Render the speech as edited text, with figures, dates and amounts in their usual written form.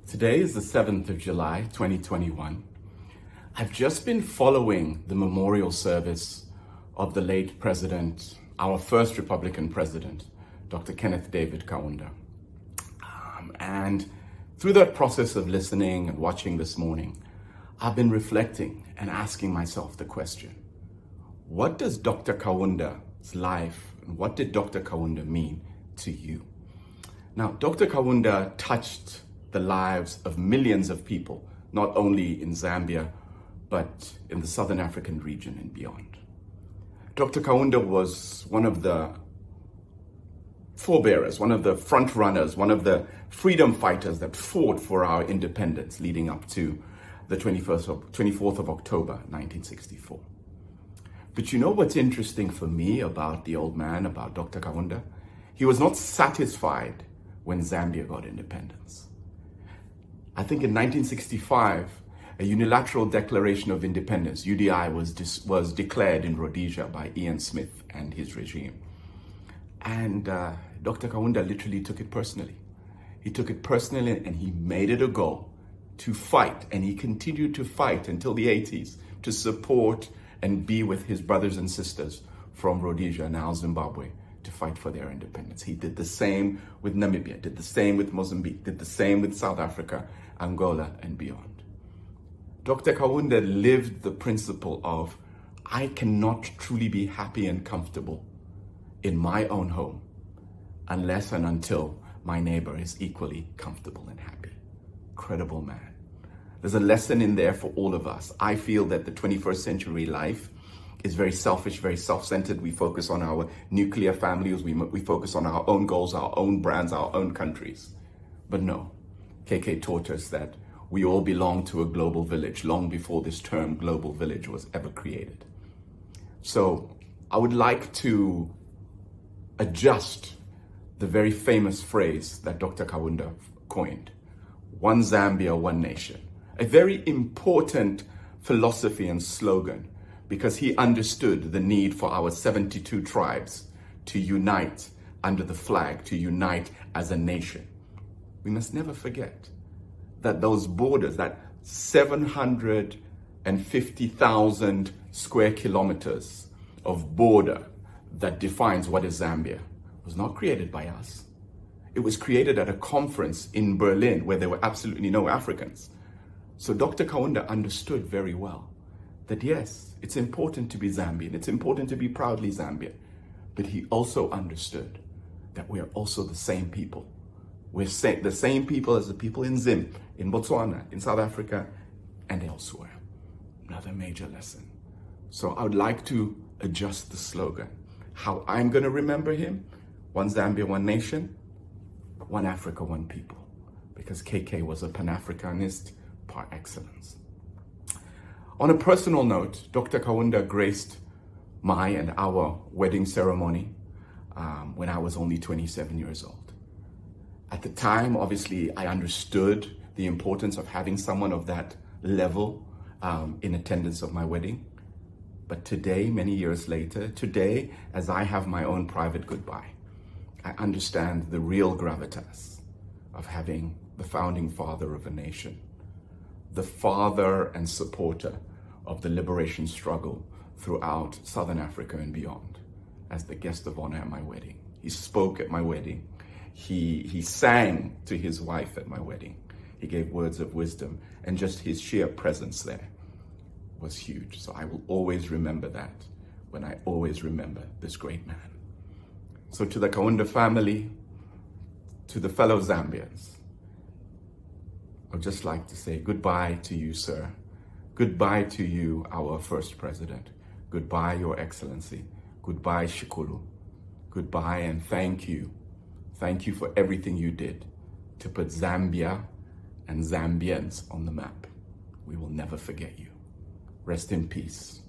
Today is the 7th of July, 2021. I've just been following the memorial service of the late president, our first Republican president, Dr. Kenneth David Kaunda. And through that process of listening and watching this morning, I've been reflecting and asking myself the question, what does Dr. Kaunda's life and what did Dr. Kaunda mean to you? Now, Dr. Kaunda touched the lives of millions of people, not only in Zambia, but in the Southern African region and beyond. Dr. Kaunda was one of the forebearers, one of the front runners, one of the freedom fighters that fought for our independence leading up to the 24th of October, 1964. But you know what's interesting for me about the old man, about Dr. Kaunda? He was not satisfied when Zambia got independence. I think in 1965, a unilateral declaration of independence, UDI, was declared in Rhodesia by Ian Smith and his regime. And Dr. Kaunda literally took it personally. He took it personally and he made it a goal to fight. And he continued to fight until the 80s to support and be with his brothers and sisters from Rhodesia, now Zimbabwe, to fight for their independence. He did the same with Namibia, did the same with Mozambique, did the same with South Africa, Angola, and beyond. Dr. Kaunda lived the principle of, I cannot truly be happy and comfortable in my own home unless and until my neighbor is equally comfortable and happy. Incredible man. There's a lesson in there for all of us. I feel that the 21st century life is very selfish, very self-centered. We focus on our nuclear families. We focus on our own goals, our own brands, our own countries. But no, KK taught us that we all belong to a global village long before this term global village was ever created. So I would like to adjust the very famous phrase that Dr. Kaunda coined, one Zambia, one nation. A very important philosophy and slogan, because he understood the need for our 72 tribes to unite under the flag, to unite as a nation. We must never forget that those borders, that 750,000 square kilometers of border that defines what is Zambia, was not created by us. It was created at a conference in Berlin where there were absolutely no Africans. So Dr. Kaunda understood very well that yes, it's important to be Zambian, it's important to be proudly Zambian, but he also understood that we are also the same people. We're the same people as the people in Zim, in Botswana, in South Africa, and elsewhere. Another major lesson. So I would like to adjust the slogan. How I'm going to remember him: one Zambia, one nation, one Africa, one people. Because KK was a Pan-Africanist par excellence. On a personal note, Dr. Kaunda graced my and our wedding ceremony when I was only 27 years old. At the time, obviously, I understood the importance of having someone of that level in attendance of my wedding. But today, many years later, today, as I have my own private goodbye, I understand the real gravitas of having the founding father of a nation, the father and supporter of the liberation struggle throughout Southern Africa and beyond, as the guest of honor at my wedding. He spoke at my wedding. He sang to his wife at my wedding. He gave words of wisdom, and just his sheer presence there was huge. So I will always remember that when I always remember this great man. So to the Kaunda family, to the fellow Zambians, I'd just like to say goodbye to you, sir. Goodbye to you, our first president. Goodbye, Your Excellency. Goodbye, Shikulu. Goodbye and thank you. Thank you for everything you did to put Zambia and Zambians on the map. We will never forget you. Rest in peace.